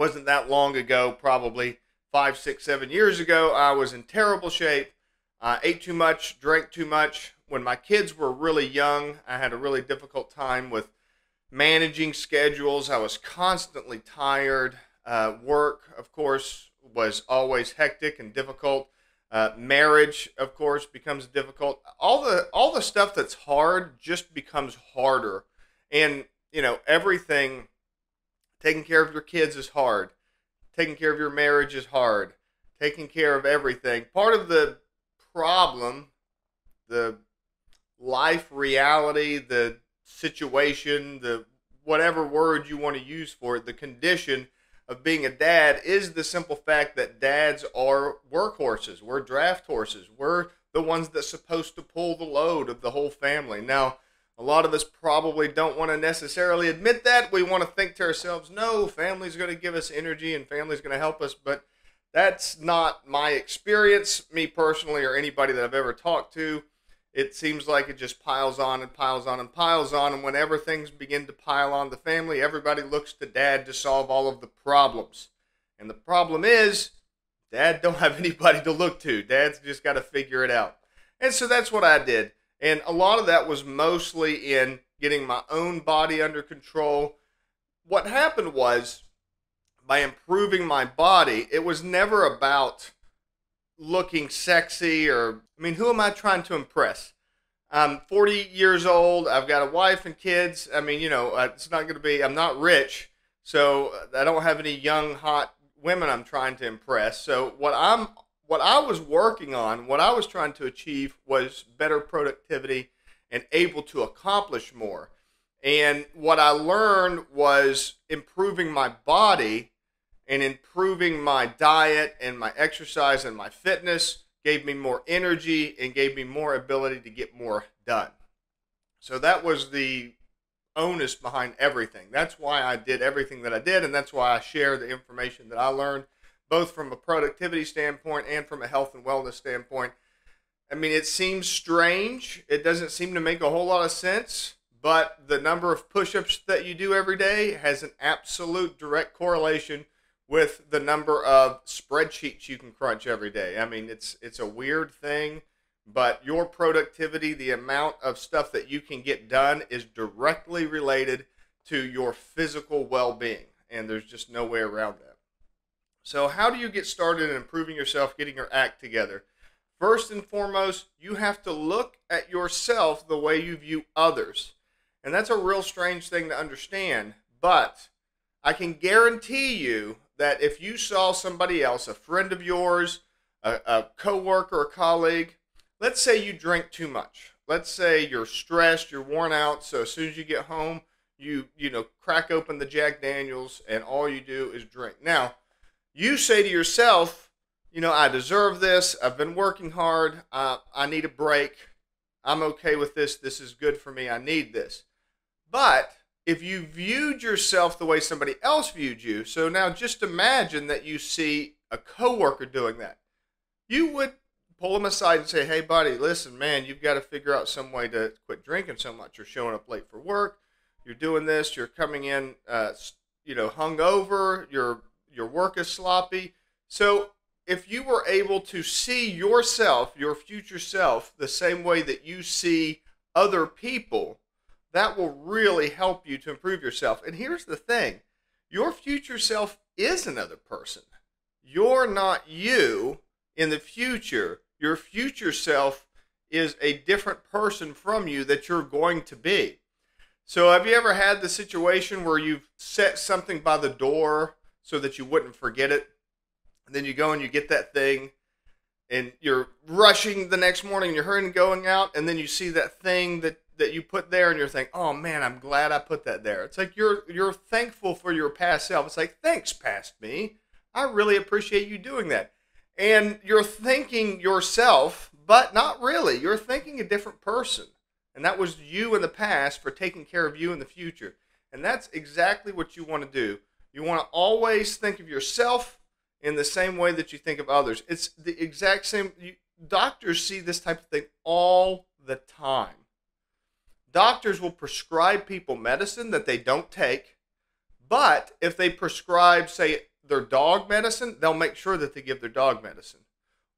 Wasn't that long ago, probably 5, 6, 7 years ago. I was in terrible shape. I ate too much, drank too much. When my kids were really young, I had a really difficult time with managing schedules. I was constantly tired. Work, of course, was always hectic and difficult. Marriage, of course, becomes difficult. All the stuff that's hard just becomes harder. And everything. Taking care of your kids is hard. Taking care of your marriage is hard. Taking care of everything. Part of the problem, the life reality, the situation, the whatever word you want to use for it, the condition of being a dad is the simple fact that dads are workhorses. We're draft horses. We're the ones that's supposed to pull the load of the whole family. Now, a lot of us probably don't want to necessarily admit that. We want to think to ourselves, no, family's going to give us energy and family's going to help us. But that's not my experience, me personally, or anybody that I've ever talked to. It seems like it just piles on and piles on and piles on. And whenever things begin to pile on the family, everybody looks to dad to solve all of the problems. And the problem is, dad don't have anybody to look to. Dad's just got to figure it out. And so that's what I did. And a lot of that was mostly in getting my own body under control. What happened was, by improving my body, it was never about looking sexy who am I trying to impress? I'm 40 years old. I've got a wife and kids. It's not going to be, I'm not rich. So I don't have any young, hot women I'm trying to impress. So what I was working on, what I was trying to achieve was better productivity and able to accomplish more. And what I learned was improving my body and improving my diet and my exercise and my fitness gave me more energy and gave me more ability to get more done. So that was the onus behind everything. That's why I did everything that I did, and that's why I share the information that I learned, both from a productivity standpoint and from a health and wellness standpoint. It seems strange. It doesn't seem to make a whole lot of sense, but the number of push-ups that you do every day has an absolute direct correlation with the number of spreadsheets you can crunch every day. It's a weird thing, but your productivity, the amount of stuff that you can get done, is directly related to your physical well-being, and there's just no way around that. So how do you get started in improving yourself, getting your act together? First and foremost, you have to look at yourself the way you view others. And that's a real strange thing to understand, but I can guarantee you that if you saw somebody else, a friend of yours, a coworker, a colleague, let's say you drink too much. Let's say you're stressed, you're worn out, so as soon as you get home, you crack open the Jack Daniels and all you do is drink. Now, you say to yourself, I deserve this. I've been working hard. I need a break. I'm okay with this. This is good for me. I need this. But if you viewed yourself the way somebody else viewed you, so now just imagine that you see a coworker doing that. You would pull them aside and say, hey, buddy, listen, man, you've got to figure out some way to quit drinking so much. You're showing up late for work. You're doing this. You're coming in, hungover. Your work is sloppy. So if you were able to see yourself, your future self, the same way that you see other people, that will really help you to improve yourself. And here's the thing. Your future self is another person. You're not you in the future. Your future self is a different person from you that you're going to be. So have you ever had the situation where you've set something by the door so that you wouldn't forget it? And then you go and you get that thing and you're rushing the next morning and you're hurrying going out, and then you see that thing that you put there and you're thinking, oh man, I'm glad I put that there. It's like you're thankful for your past self. It's like, thanks, past me. I really appreciate you doing that. And you're thanking yourself, but not really. You're thanking a different person. And that was you in the past for taking care of you in the future. And that's exactly what you want to do. You want to always think of yourself in the same way that you think of others. It's the exact same. Doctors see this type of thing all the time. Doctors will prescribe people medicine that they don't take, but if they prescribe, say, their dog medicine, they'll make sure that they give their dog medicine.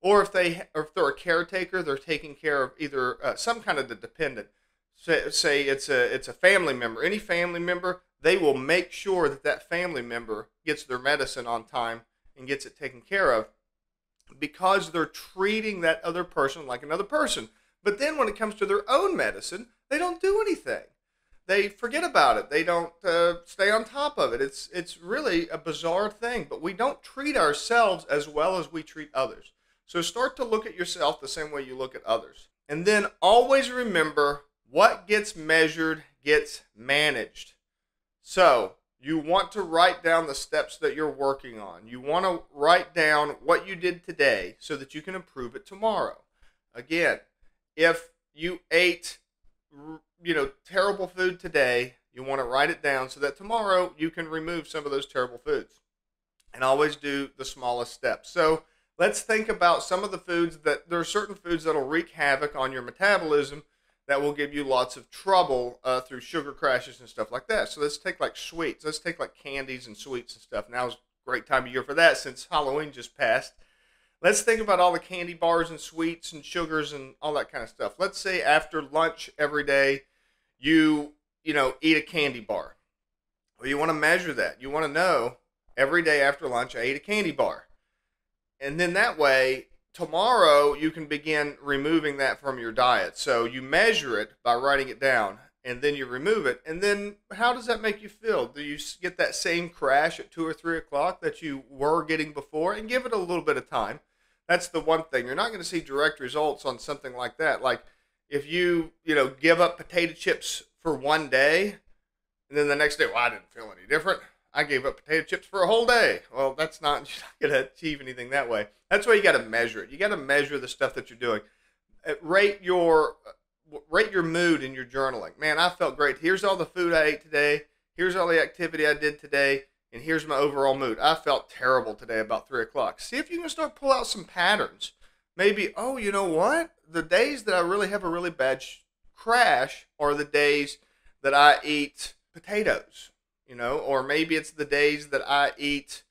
Or if they're a caretaker, they're taking care of either some kind of the dependent. Say it's a family member. Any family member, they will make sure that that family member gets their medicine on time and gets it taken care of, because they're treating that other person like another person. But then when it comes to their own medicine, they don't do anything. They forget about it. They don't stay on top of it. It's really a bizarre thing, but we don't treat ourselves as well as we treat others. So start to look at yourself the same way you look at others. And then always remember, what gets measured gets managed. So you want to write down the steps that you're working on. You want to write down what you did today so that you can improve it tomorrow. Again, if you ate terrible food today, you want to write it down so that tomorrow you can remove some of those terrible foods. And always do the smallest steps. So let's think about some of the foods there are certain foods that will wreak havoc on your metabolism, that will give you lots of trouble through sugar crashes and stuff like that. So let's take like sweets. Let's take like candies and sweets and stuff. Now's a great time of year for that since Halloween just passed. Let's think about all the candy bars and sweets and sugars and all that kind of stuff. Let's say after lunch every day, you eat a candy bar. Well, you want to measure that. You want to know every day after lunch I ate a candy bar. And then that way, tomorrow you can begin removing that from your diet. So you measure it by writing it down, and then you remove it. And then how does that make you feel? Do you get that same crash at 2 or 3 o'clock that you were getting before? And give it a little bit of time. That's the one thing. You're not going to see direct results on something like that. Like if you give up potato chips for one day, and then the next day, well, I didn't feel any different. I gave up potato chips for a whole day. Well, you're not going to achieve anything that way. That's why you got to measure it. You got to measure the stuff that you're doing. Rate your mood in your journaling. Man, I felt great. Here's all the food I ate today. Here's all the activity I did today. And here's my overall mood. I felt terrible today about 3 o'clock. See if you can start pull out some patterns. Maybe, oh, you know what? The days that I really have a really bad crash are the days that I eat potatoes. Or maybe it's the days that I eat,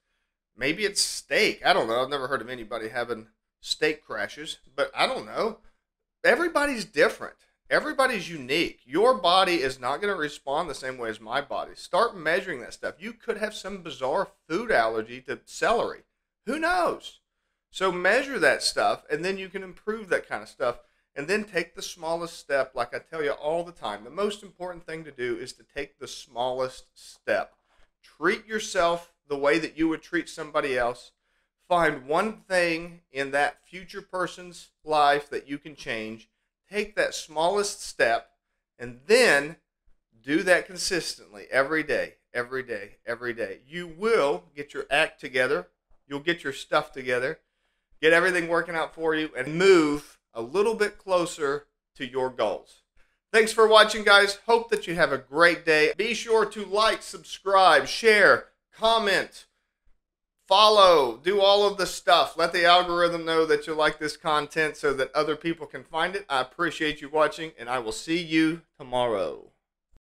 maybe it's steak. I don't know. I've never heard of anybody having steak crashes, but I don't know. Everybody's different. Everybody's unique. Your body is not going to respond the same way as my body. Start measuring that stuff. You could have some bizarre food allergy to celery. Who knows? So measure that stuff, and then you can improve that kind of stuff. And then take the smallest step, like I tell you all the time. The most important thing to do is to take the smallest step. Treat yourself the way that you would treat somebody else. Find one thing in that future person's life that you can change. Take that smallest step, and then do that consistently every day, every day, every day. You will get your act together. You'll get your stuff together. Get everything working out for you, and move a little bit closer to your goals. Thanks for watching, guys. Hope that you have a great day. Be sure to like, subscribe, share, comment, follow, do all of the stuff. Let the algorithm know that you like this content so that other people can find it. I appreciate you watching, and I will see you tomorrow.